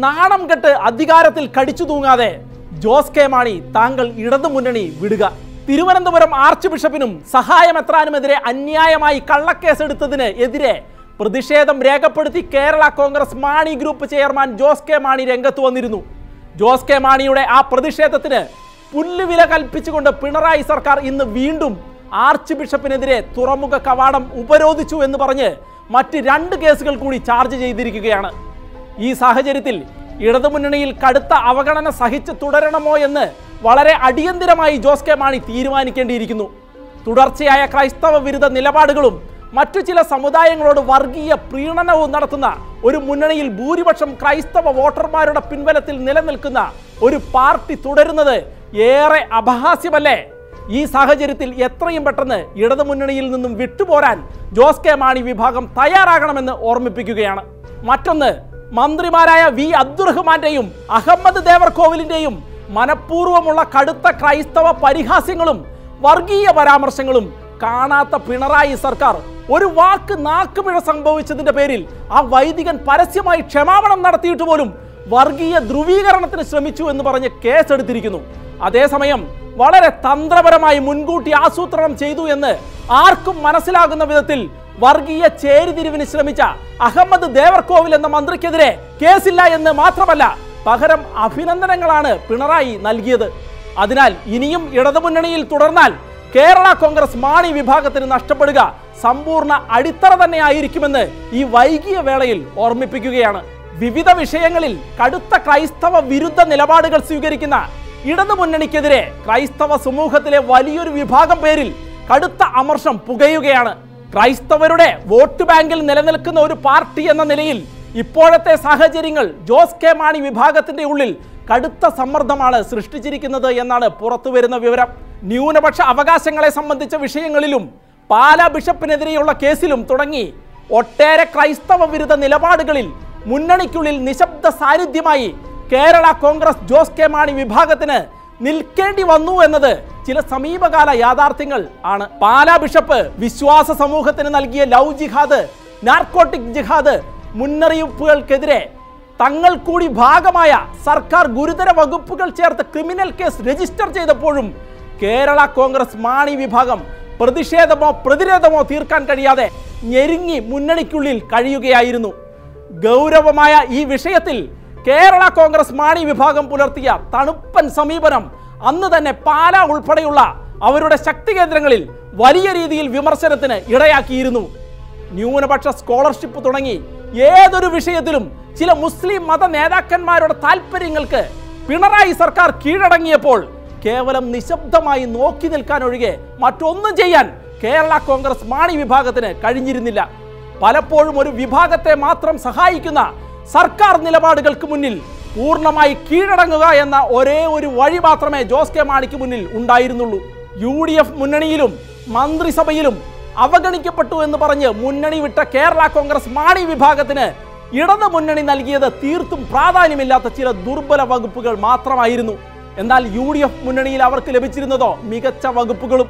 നാണം കെട്ട് അധികാരത്തിൽ കടിച്ചു തൂങ്ങാതെ ജോസ് കെ മാണി താങ്കൾ ഇടതുമുന്നണി വിടുക. തിരുവനന്തപുരം ആർച്ച് ബിഷപ്പിനും സഹായമെത്രാനുമെതിരെ അന്യായമായി കള്ളക്കേസെടുത്തതിന് എതിരെ പ്രതിഷേധം രേഖപ്പെടുത്തി Kerala Congress Mani group chairman Jose K Mani രംഗത്ത് വന്നിരുന്നു. ജോസ് കെ മാണിയുടെ ആ പ്രതിഷേധത്തിന് പുല്ലുവില കൽപ്പിച്ചുകൊണ്ട് പിണറായി സർക്കാർ ഇന്ന് വീണ്ടും ആർച്ച് ബിഷപ്പിനെതിരെ തുറമുഖ കവാടം ഉപരോധിച്ചു എന്ന് പറഞ്ഞ് മറ്റ് 2 കേസുകൾ കൂടി ചാർജ് ചെയ്തിരിക്കുകയാണ്. ഈ സാഹചര്യത്തിൽ ഇടതുമുന്നണിയിൽ കടുത്ത അവഗണന സഹിച്ച് തുടരണമോ എന്ന് വളരെ അടിയന്തിരമായി ജോസ് കെ മാണി തീരുമാനിക്കേണ്ടിയിരിക്കുന്നു. തുടർച്ചയായ ക്രൈസ്തവ വിരുദ്ധ നിലപാടുകളും മറ്റു ചില സമുദായങ്ങളോട് വർഗീയ പ്രീണനവും നടത്തുന്ന ഒരു മുന്നണിയിൽ ഭൂരിപക്ഷം ക്രൈസ്തവ വോട്ടർമാരുടെ പിൻബലത്തിൽ നിലനിൽക്കുന്ന ഒരു പാർട്ടി തുടരുന്നത് ഏറെ അപഹാസ്യമല്ലേ? ഈ സാഹചര്യത്തിൽ എത്രയും പെട്ടെന്ന് ഇടതുമുന്നണിയിൽ നിന്നും വിട്ടുപോരാൻ ജോസ് കെ മാണി വിഭാഗം തയ്യാറാകണമെന്ന് ഓർമ്മിപ്പിക്കുകയാണ്. മറ്റൊന്ന്, മന്ത്രിമാരായ വി അബ്ദുറഹ്മാന്റെയും അഹമ്മദ് ദേവർകോവിലിന്റെയും മനഃപൂർവ്വമുള്ള കടുത്ത ക്രൈസ്തവ പരിഹാസ്യങ്ങളും വർഗീയ പരാമർശങ്ങളും കാണാത്ത പിണറായി സർക്കാർ ഒരു വാക്ക് നാക്കുപിഴ സംഭവിച്ചതിന്റെ പേരിൽ ആ വൈദികൻ പരസ്യമായി ക്ഷമാപണം നടത്തിയിട്ട് പോലും വർഗീയ ധ്രുവീകരണത്തിന് ശ്രമിച്ചു എന്ന് പറഞ്ഞ് കേസെടുത്തിരിക്കുന്നു. അതേസമയം വളരെ തന്ത്രപരമായി മുൻകൂട്ടി ആസൂത്രണം ചെയ്തു എന്ന് ആർക്കും മനസ്സിലാകുന്ന വിധത്തിൽ വർഗീയ ചേരിതിരിവിന് ശ്രമിച്ച അഹമ്മദ് ദേവർകോവിൽ എന്ന മന്ത്രിക്കെതിരെ കേസില്ല എന്ന് മാത്രമല്ല, പകരം അഭിനന്ദനങ്ങളാണ് പിണറായി നൽകിയത്. അതിനാൽ ഇനിയും ഇടതുമുന്നണിയിൽ തുടർന്നാൽ കേരള കോൺഗ്രസ് മാണി വിഭാഗത്തിന് നഷ്ടപ്പെടുക സമ്പൂർണ്ണ അടിത്തറ തന്നെയായിരിക്കുമെന്ന് ഈ വൈകിയ വേളയിൽ ഓർമ്മിപ്പിക്കുകയാണ്. വിവിധ വിഷയങ്ങളിൽ കടുത്ത ക്രൈസ്തവ വിരുദ്ധ നിലപാടുകൾ സ്വീകരിക്കുന്ന ഇടതുമുന്നണിക്കെതിരെ ക്രൈസ്തവ സമൂഹത്തിലെ വലിയൊരു വിഭാഗം പേരിൽ കടുത്ത അമർഷം പുകയുകയാണ്. ക്രൈസ്തവരുടെ വോട്ട് ബാങ്കിൽ നിലനിൽക്കുന്ന ഒരു പാർട്ടി എന്ന നിലയിൽ ഇപ്പോഴത്തെ സാഹചര്യങ്ങൾ ജോസ് കെ മാണി വിഭാഗത്തിന്റെ ഉള്ളിൽ കടുത്ത സമ്മർദ്ദമാണ് സൃഷ്ടിച്ചിരിക്കുന്നത് എന്നാണ് പുറത്തുവരുന്ന വിവരം. ന്യൂനപക്ഷ അവകാശങ്ങളെ സംബന്ധിച്ച വിഷയങ്ങളിലും പാലാ ബിഷപ്പിനെതിരെയുള്ള കേസിലും തുടങ്ങി ഒട്ടേറെ ക്രൈസ്തവ വിരുദ്ധ നിലപാടുകളിൽ മുന്നണിക്കുള്ളിൽ നിശബ്ദ സാന്നിധ്യമായി കേരള കോൺഗ്രസ് ജോസ് കെ മാണി വിഭാഗത്തിന് നിൽക്കേണ്ടി വന്നു എന്നത് ചില സമീപകാല യാഥാർത്ഥ്യങ്ങൾ ആണ്. പാലാ ബിഷപ്പ് വിശ്വാസ സമൂഹത്തിന് നൽകിയ ലവ് ജിഹാദ്, നാർക്കോട്ടിക് ജിഹാദ് മുന്നറിയിപ്പുകൾക്കെതിരെ തങ്ങൾ കൂടി ഭാഗമായ സർക്കാർ ഗുരുതര വകുപ്പുകൾ ചേർത്ത് ക്രിമിനൽ കേസ് രജിസ്റ്റർ ചെയ്തപ്പോഴും കേരള കോൺഗ്രസ് മാണി വിഭാഗം പ്രതിഷേധമോ പ്രതിരോധമോ തീർക്കാൻ കഴിയാതെ ഞെരുങ്ങി മുന്നണിക്കുള്ളിൽ കഴിയുകയായിരുന്നു. ഗൗരവമായ ഈ വിഷയത്തിൽ കേരള കോൺഗ്രസ് മാണി വിഭാഗം പുലർത്തിയ തണുപ്പൻ സമീപനം അന്ന് തന്നെ പാലാ ഉൾപ്പെടെയുള്ള അവരുടെ ശക്തി കേന്ദ്രങ്ങളിൽ വലിയ രീതിയിൽ വിമർശനത്തിന് ഇടയാക്കിയിരുന്നു. ന്യൂനപക്ഷ സ്കോളർഷിപ്പ് തുടങ്ങി ഏതൊരു വിഷയത്തിലും ചില മുസ്ലിം മത നേതാക്കന്മാരുടെ താല്പര്യങ്ങൾക്ക് പിണറായി സർക്കാർ കീഴടങ്ങിയപ്പോൾ കേവലം നിശബ്ദമായി നോക്കി നിൽക്കാനൊഴികെ മറ്റൊന്നും ചെയ്യാൻ കേരള കോൺഗ്രസ് മാണി വിഭാഗത്തിന് കഴിഞ്ഞിരുന്നില്ല. പലപ്പോഴും ഒരു വിഭാഗത്തെ മാത്രം സഹായിക്കുന്ന സർക്കാർ നിലപാടുകൾക്ക് മുന്നിൽ പൂർണ്ണമായി കീഴടങ്ങുക എന്ന ഒരേ ഒരു വഴി മാത്രമേ ജോസ് കെ മാണിക്ക് മുന്നിൽ ഉണ്ടായിരുന്നുള്ളൂ. UDF മുന്നണിയിലും മന്ത്രിസഭയിലും അവഗണിക്കപ്പെട്ടു എന്ന് പറഞ്ഞ് മുന്നണി വിട്ട കേരള കോൺഗ്രസ് മാണി വിഭാഗത്തിന് ഇടതു മുന്നണി നൽകിയത് തീർത്തും പ്രാധാന്യമില്ലാത്ത ചില ദുർബല വകുപ്പുകൾ മാത്രമായിരുന്നു. എന്നാൽ UDF മുന്നണിയിൽ അവർക്ക് ലഭിച്ചിരുന്നതോ മികച്ച വകുപ്പുകളും.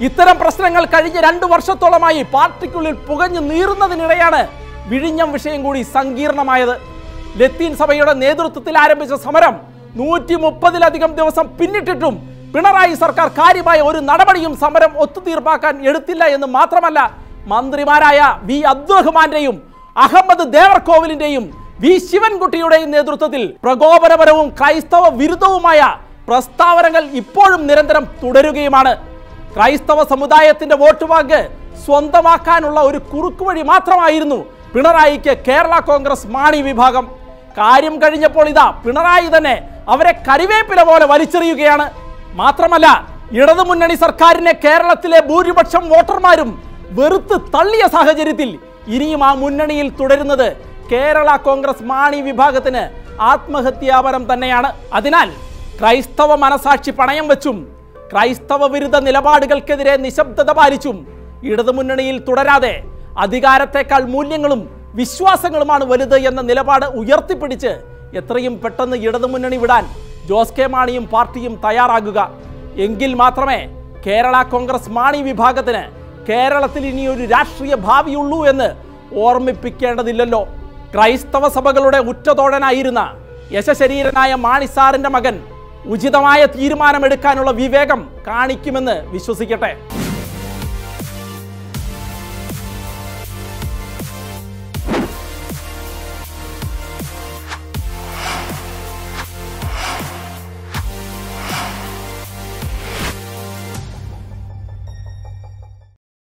ഇത്തരം പ്രശ്നങ്ങൾ കഴിഞ്ഞ 2 വർഷത്തോളമായി പാർട്ടിക്കുള്ളിൽ പുകഞ്ഞു നീറുന്നതിനിടെയാണ് വിഴിഞ്ഞം വിഷയം കൂടി സങ്കീർണമായത്. ലത്തീൻ സഭയുടെ നേതൃത്വത്തിൽ ആരംഭിച്ച സമരം 130-ലധികം ദിവസം പിന്നിട്ടിട്ടും പിണറായി സർക്കാർ കാര്യമായ ഒരു നടപടിയും സമരം ഒത്തുതീർപ്പാക്കാൻ എടുത്തില്ല എന്ന് മാത്രമല്ല, മന്ത്രിമാരായ വി അബ്ദുറഹ്മാന്റെയും അഹമ്മദ് ദേവർകോവിലിന്റെയും വി ശിവൻകുട്ടിയുടെയും നേതൃത്വത്തിൽ പ്രകോപനപരവും ക്രൈസ്തവ വിരുദ്ധവുമായ പ്രസ്താവനകൾ ഇപ്പോഴും നിരന്തരം തുടരുകയുമാണ്. ക്രൈസ്തവ സമുദായത്തിന്റെ വോട്ട് ബാങ്ക് സ്വന്തമാക്കാനുള്ള ഒരു കുറുക്കുവഴി മാത്രമായിരുന്നു പിണറായിക്ക് കേരള കോൺഗ്രസ് മാണി വിഭാഗം. കാര്യം കഴിഞ്ഞപ്പോൾ ഇതാ പിണറായി തന്നെ അവരെ കരിവേപ്പില പോലെ വലിച്ചെറിയുകയാണ്. മാത്രമല്ല, ഇടതുമുന്നണി സർക്കാരിനെ കേരളത്തിലെ ഭൂരിപക്ഷം വോട്ടർമാരും വെറുത്ത് തള്ളിയ സാഹചര്യത്തിൽ ഇനിയും ആ മുന്നണിയിൽ തുടരുന്നത് കേരള കോൺഗ്രസ് മാണി വിഭാഗത്തിന് ആത്മഹത്യാപരം തന്നെയാണ്. അതിനാൽ ക്രൈസ്തവ മനസാക്ഷി പണയം വെച്ചും ക്രൈസ്തവ വിരുദ്ധ നിലപാടുകൾക്കെതിരെ നിശബ്ദത പാലിച്ചും ഇടതുമുന്നണിയിൽ തുടരാതെ അധികാരത്തെക്കാൾ മൂല്യങ്ങളും വിശ്വാസങ്ങളുമാണ് വലുത് എന്ന നിലപാട് ഉയർത്തിപ്പിടിച്ച് എത്രയും പെട്ടെന്ന് ഇടതുമുന്നണി വിടാൻ ജോസ് കെ മാണിയും പാർട്ടിയും തയ്യാറാകുക. എങ്കിൽ മാത്രമേ കേരള കോൺഗ്രസ് മാണി വിഭാഗത്തിന് കേരളത്തിൽ ഇനിയൊരു രാഷ്ട്രീയ ഭാവിയുള്ളൂ എന്ന് ഓർമ്മിപ്പിക്കേണ്ടതില്ലല്ലോ. ക്രൈസ്തവ സഭകളുടെ ഉറ്റതോഴനായിരുന്ന യശശരീരനായ മാണി സാറിന്റെ മകൻ ഉചിതമായ തീരുമാനമെടുക്കാനുള്ള വിവേകം കാണിക്കുമെന്ന് വിശ്വസിക്കട്ടെ.